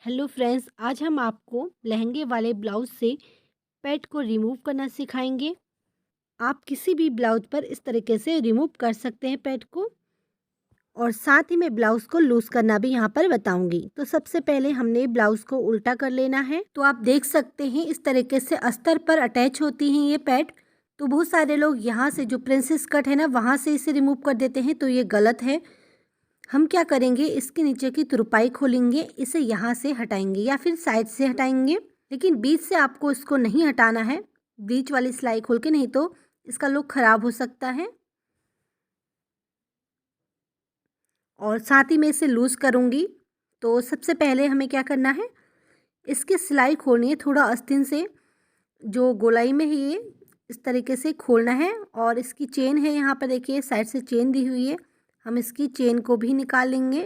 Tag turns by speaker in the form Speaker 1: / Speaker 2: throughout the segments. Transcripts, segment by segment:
Speaker 1: Hello friends, आज हम आपको लहंगे वाले ब्लाउज से पैड को रिमूव करना सिखाएंगे। आप किसी भी ब्लाउज पर इस तरीके से रिमूव कर सकते हैं पैड को, और साथ ही मैं ब्लाउज को लूज करना भी यहाँ पर बताऊंगी। तो सबसे पहले हमने ब्लाउज को उल्टा कर लेना है। तो आप देख सकते हैं इस तरीके से अस्तर पर अटैच होती हैं ये पैड। तो बहुत सारे लोग यहाँ से जो प्रिंसेस कट है ना, वहाँ से इसे रिमूव कर देते हैं, तो ये गलत है। हम क्या करेंगे, इसके नीचे की तुरपाई खोलेंगे, इसे यहाँ से हटाएंगे या फिर साइड से हटाएंगे, लेकिन बीच से आपको इसको नहीं हटाना है। बीच वाली सिलाई खोल के, नहीं तो इसका लुक खराब हो सकता है। और साथ ही मैं इसे लूज़ करूँगी। तो सबसे पहले हमें क्या करना है, इसकी सिलाई खोलनी है थोड़ा आस्तीन से, जो गोलाई में है ये इस तरीके से खोलना है। और इसकी चेन है, यहाँ पर देखिए साइड से चेन दी हुई है, हम इसकी चेन को भी निकाल लेंगे।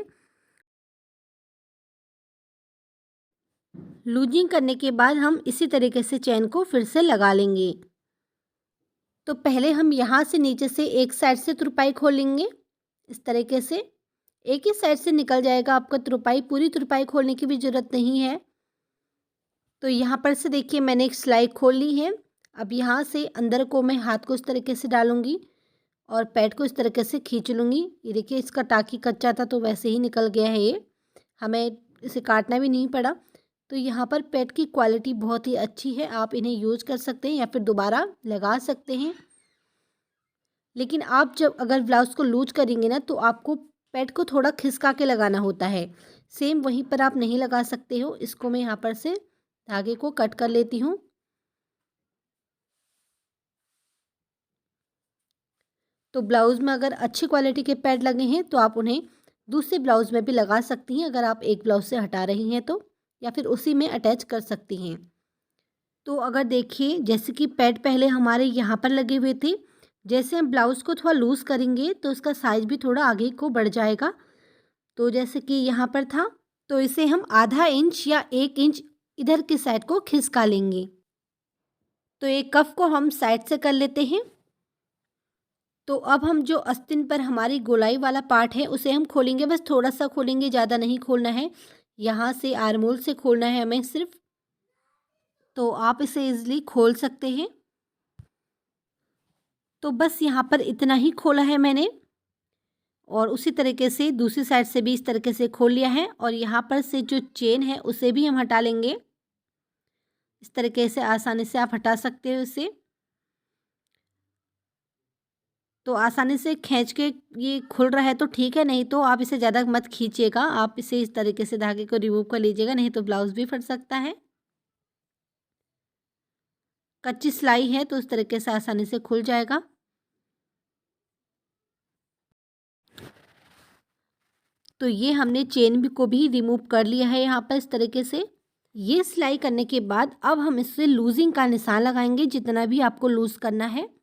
Speaker 1: लूजिंग करने के बाद हम इसी तरीके से चेन को फिर से लगा लेंगे। तो पहले हम यहाँ से नीचे से एक साइड से तुरपाई खोलेंगे इस तरीके से। एक ही साइड से निकल जाएगा आपका तुरपाई, पूरी तुरपाई खोलने की भी ज़रूरत नहीं है। तो यहाँ पर से देखिए मैंने एक सिलाई खोल ली है। अब यहाँ से अंदर को मैं हाथ को इस तरीके से डालूँगी और पैड को इस तरीके से खींच लूँगी। ये देखिए इसका टाँकी कच्चा था तो वैसे ही निकल गया है ये, हमें इसे काटना भी नहीं पड़ा। तो यहाँ पर पैड की क्वालिटी बहुत ही अच्छी है, आप इन्हें यूज़ कर सकते हैं या फिर दोबारा लगा सकते हैं। लेकिन आप जब अगर ब्लाउज़ को लूज करेंगे ना, तो आपको पैड को थोड़ा खिसका के लगाना होता है। सेम वहीं पर आप नहीं लगा सकते हो। इसको मैं यहाँ पर से धागे को कट कर लेती हूँ। तो ब्लाउज़ में अगर अच्छी क्वालिटी के पैड लगे हैं तो आप उन्हें दूसरे ब्लाउज़ में भी लगा सकती हैं, अगर आप एक ब्लाउज़ से हटा रही हैं तो, या फिर उसी में अटैच कर सकती हैं। तो अगर देखिए जैसे कि पैड पहले हमारे यहाँ पर लगे हुए थे, जैसे हम ब्लाउज़ को थोड़ा लूज़ करेंगे तो उसका साइज़ भी थोड़ा आगे को बढ़ जाएगा। तो जैसे कि यहाँ पर था, तो इसे हम आधा इंच या 1 इंच इधर की साइड को खिसका लेंगे। तो एक कफ को हम साइड से कर लेते हैं। तो अब हम जो आस्तीन पर हमारी गोलाई वाला पार्ट है उसे हम खोलेंगे, बस थोड़ा-सा खोलेंगे, ज़्यादा नहीं खोलना है। यहाँ से आर्म होल से खोलना है हमें सिर्फ़। तो आप इसे ईज़िली खोल सकते हैं। तो बस यहाँ पर इतना ही खोला है मैंने, और उसी तरीके से दूसरी साइड से भी इस तरीके से खोल लिया है। और यहाँ पर से जो चेन है उसे भी हम हटा लेंगे। इस तरीके से आसानी से आप हटा सकते हो इसे। तो आसानी से खींच के ये खुल रहा है तो ठीक है, नहीं तो आप इसे ज़्यादा मत खींचिएगा। आप इसे इस तरीके से धागे को रिमूव कर लीजिएगा, नहीं तो ब्लाउज़ भी फट सकता है। कच्ची सिलाई है तो इस तरीके से आसानी से खुल जाएगा। तो ये हमने चेन भी को भी रिमूव कर लिया है यहाँ पर इस तरीके से। ये सिलाई करने के बाद अब हम इससे लूजिंग का निशान लगाएंगे, जितना भी आपको लूज़ करना है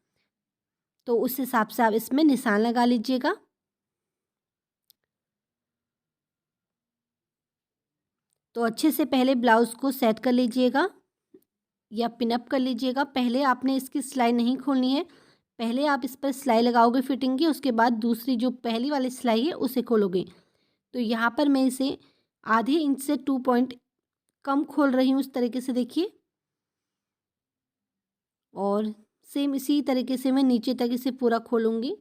Speaker 1: तो उस हिसाब से आप इसमें निशान लगा लीजिएगा। तो अच्छे से पहले ब्लाउज़ को सेट कर लीजिएगा या पिन अप कर लीजिएगा। पहले आपने इसकी सिलाई नहीं खोलनी है, पहले आप इस पर सिलाई लगाओगे फिटिंग की, उसके बाद दूसरी जो पहली वाली सिलाई है उसे खोलोगे। तो यहाँ पर मैं इसे आधे इंच से 2 पॉइंट कम खोल रही हूँ इस तरीके से देखिए। और सेम इसी तरीके से मैं नीचे तक इसे पूरा खोलूँगी।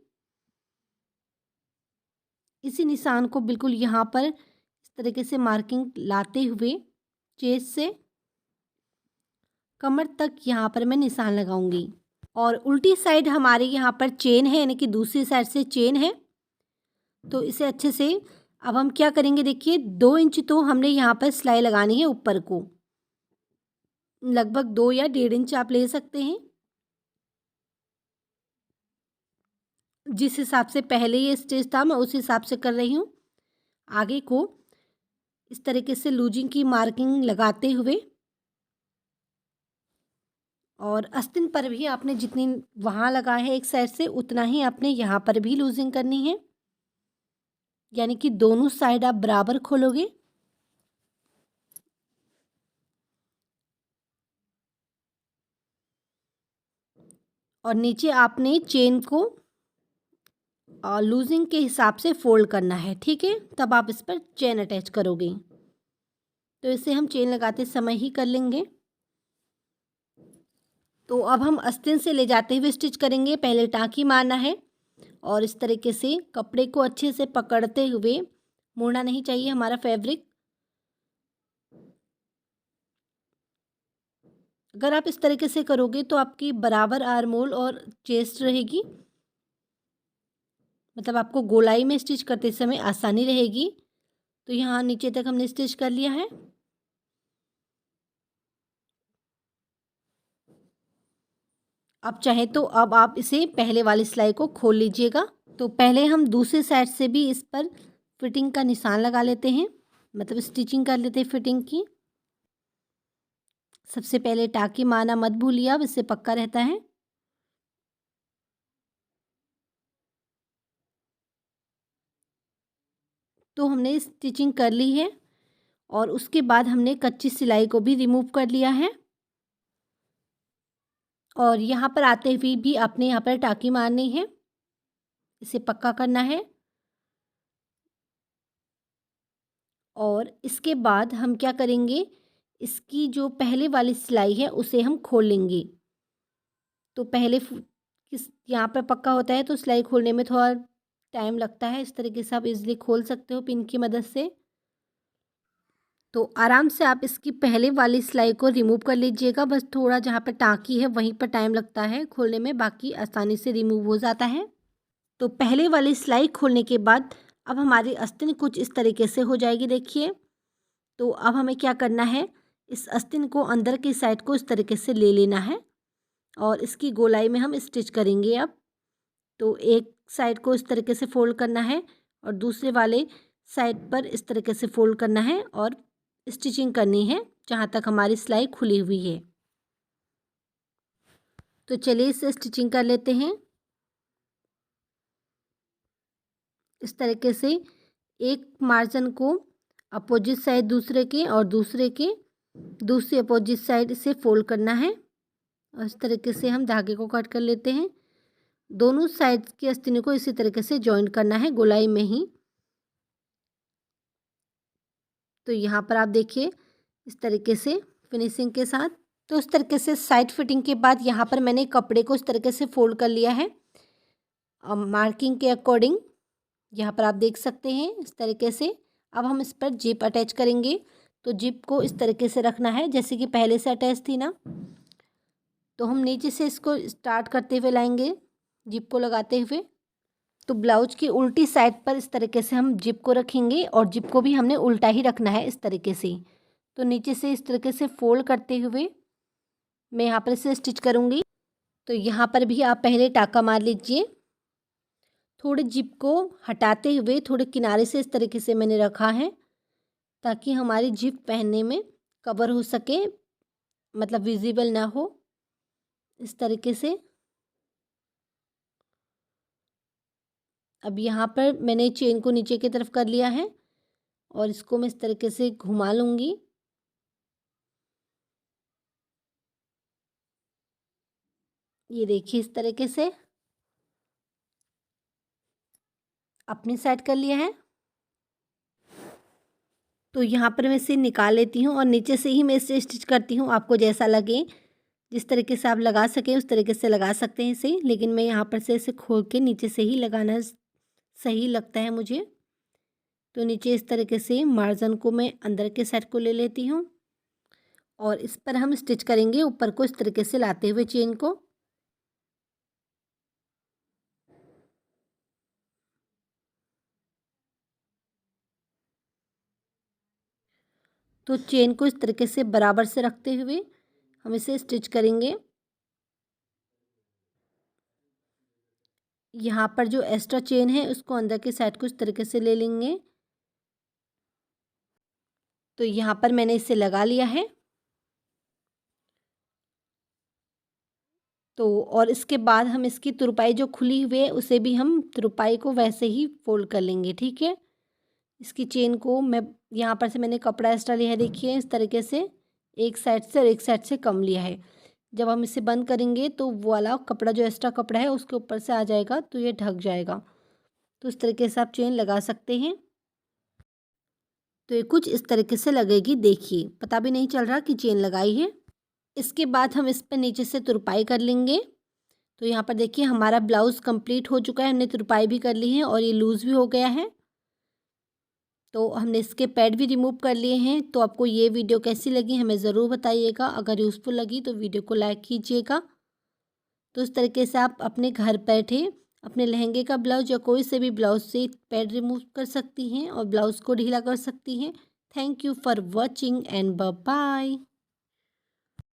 Speaker 1: इसी निशान को बिल्कुल यहाँ पर इस तरीके से मार्किंग लाते हुए चेस्ट से कमर तक यहाँ पर मैं निशान लगाऊंगी। और उल्टी साइड हमारे यहाँ पर चेन है, यानी कि दूसरी साइड से चेन है। तो इसे अच्छे से अब हम क्या करेंगे, देखिए 2 इंच तो हमने यहाँ पर सिलाई लगानी है ऊपर को, लगभग 2 या 1.5 इंच आप ले सकते हैं। जिस हिसाब से पहले ये स्टिच था मैं उस हिसाब से कर रही हूँ। आगे को इस तरीके से लूजिंग की मार्किंग लगाते हुए, और आस्तीन पर भी आपने जितनी वहाँ लगा है एक साइड से, उतना ही आपने यहाँ पर भी लूजिंग करनी है, यानी कि दोनों साइड आप बराबर खोलोगे। और नीचे आपने चेन को लूजिंग के हिसाब से फोल्ड करना है, ठीक है, तब आप इस पर चेन अटैच करोगे। तो इसे हम चेन लगाते समय ही कर लेंगे। तो अब हम आस्तीन से ले जाते हुए स्टिच करेंगे। पहले टाँकी मारना है और इस तरीके से कपड़े को अच्छे से पकड़ते हुए, मुड़ना नहीं चाहिए हमारा फैब्रिक। अगर आप इस तरीके से करोगे तो आपकी बराबर आर्म होल और चेस्ट रहेगी, मतलब आपको गोलाई में स्टिच करते समय आसानी रहेगी। तो यहाँ नीचे तक हमने स्टिच कर लिया है। आप चाहे तो अब आप इसे पहले वाली सिलाई को खोल लीजिएगा। तो पहले हम दूसरे साइड से भी इस पर फिटिंग का निशान लगा लेते हैं, मतलब स्टिचिंग कर लेते हैं फिटिंग की। सबसे पहले टाँकी मारना मत भूलिए, अब इससे पक्का रहता है। तो हमने स्टिचिंग कर ली है और उसके बाद हमने कच्ची सिलाई को भी रिमूव कर लिया है। और यहाँ पर आते हुए भी आपने यहाँ पर टाँकी मारनी है, इसे पक्का करना है। और इसके बाद हम क्या करेंगे, इसकी जो पहले वाली सिलाई है उसे हम खोल लेंगे। तो पहले किस यहाँ पर पक्का होता है तो सिलाई खोलने में थोड़ा टाइम लगता है। इस तरीके से आप इजीली खोल सकते हो पिन की मदद से। तो आराम से आप इसकी पहले वाली सिलाई को रिमूव कर लीजिएगा। बस थोड़ा जहाँ पर टाँकी है वहीं पर टाइम लगता है खोलने में, बाकी आसानी से रिमूव हो जाता है। तो पहले वाली सिलाई खोलने के बाद अब हमारी आस्तीन कुछ इस तरीके से हो जाएगी, देखिए। तो अब हमें क्या करना है, इस आस्तीन को अंदर की साइड को इस तरीके से ले लेना है और इसकी गोलाई में हम स्टिच करेंगे अब। तो एक साइड को इस तरीके से फोल्ड करना है और दूसरे वाले साइड पर इस तरीके से फोल्ड करना है और स्टिचिंग करनी है जहाँ तक हमारी सिलाई खुली हुई है। तो चलिए इसे स्टिचिंग कर लेते हैं। इस तरीके से एक मार्जिन को अपोजिट साइड दूसरे के और दूसरे के दूसरी अपोजिट साइड से फोल्ड करना है और इस तरीके से हम धागे को कट कर लेते हैं। दोनों साइड की आस्तीनों को इसी तरीके से जॉइंट करना है गोलाई में ही। तो यहाँ पर आप देखिए इस तरीके से फिनिशिंग के साथ। तो इस तरीके से साइड फिटिंग के बाद यहाँ पर मैंने कपड़े को इस तरीके से फोल्ड कर लिया है मार्किंग के अकॉर्डिंग। यहाँ पर आप देख सकते हैं इस तरीके से। अब हम इस पर जिप अटैच करेंगे। तो जिप को इस तरीके से रखना है जैसे कि पहले से अटैच थी ना। तो हम नीचे से इसको स्टार्ट करते हुए लाएंगे जिप को लगाते हुए। तो ब्लाउज की उल्टी साइड पर इस तरीके से हम जिप को रखेंगे और जिप को भी हमने उल्टा ही रखना है इस तरीके से। तो नीचे से इस तरीके से फोल्ड करते हुए मैं यहाँ पर इसे स्टिच करूँगी। तो यहाँ पर भी आप पहले टाँका मार लीजिए। थोड़े जिप को हटाते हुए थोड़े किनारे से इस तरीके से मैंने रखा है ताकि हमारी जिप पहनने में कवर हो सके, मतलब विजिबल ना हो, इस तरीके से। अब यहाँ पर मैंने चेन को नीचे की तरफ कर लिया है और इसको मैं इस तरीके से घुमा लूँगी। ये देखिए इस तरीके से अपनी साइड कर लिया है। तो यहाँ पर मैं इसे निकाल लेती हूँ और नीचे से ही मैं इसे स्टिच करती हूँ। आपको जैसा लगे, जिस तरीके से आप लगा सकें उस तरीके से लगा सकते हैं इसे, लेकिन मैं यहाँ पर से इसे खोल के नीचे से ही लगाना सही लगता है मुझे। तो नीचे इस तरीके से मार्जिन को मैं अंदर के साइड को ले लेती हूँ और इस पर हम स्टिच करेंगे ऊपर को इस तरीके से लाते हुए चेन को। तो चेन को इस तरीके से बराबर से रखते हुए हम इसे स्टिच करेंगे। यहाँ पर जो एक्स्ट्रा चेन है उसको अंदर के साइड को इस तरीके से ले लेंगे। तो यहाँ पर मैंने इसे लगा लिया है। तो और इसके बाद हम इसकी तुरपाई जो खुली हुई है उसे भी हम तुरपाई को वैसे ही फोल्ड कर लेंगे, ठीक है। इसकी चेन को मैं यहाँ पर से मैंने कपड़ा एक्स्ट्रा लिया है, देखिए इस तरीके से एक साइड से और एक साइड से कम लिया है। जब हम इसे बंद करेंगे तो वो वाला कपड़ा जो एक्स्ट्रा कपड़ा है उसके ऊपर से आ जाएगा तो ये ढक जाएगा। तो इस तरीके से आप चेन लगा सकते हैं। तो ये कुछ इस तरीके से लगेगी, देखिए पता भी नहीं चल रहा कि चेन लगाई है। इसके बाद हम इस पर नीचे से तुरपाई कर लेंगे। तो यहाँ पर देखिए हमारा ब्लाउज़ कंप्लीट हो चुका है, हमने तुरपाई भी कर ली है और ये लूज़ भी हो गया है। तो हमने इसके पैड भी रिमूव कर लिए हैं। तो आपको ये वीडियो कैसी लगी हमें ज़रूर बताइएगा। अगर यूज़फुल लगी तो वीडियो को लाइक कीजिएगा। तो इस तरीके से आप अपने घर बैठे अपने लहंगे का ब्लाउज या कोई से भी ब्लाउज से पैड रिमूव कर सकती हैं और ब्लाउज़ को ढीला कर सकती हैं। Thank you for watching and bye bye.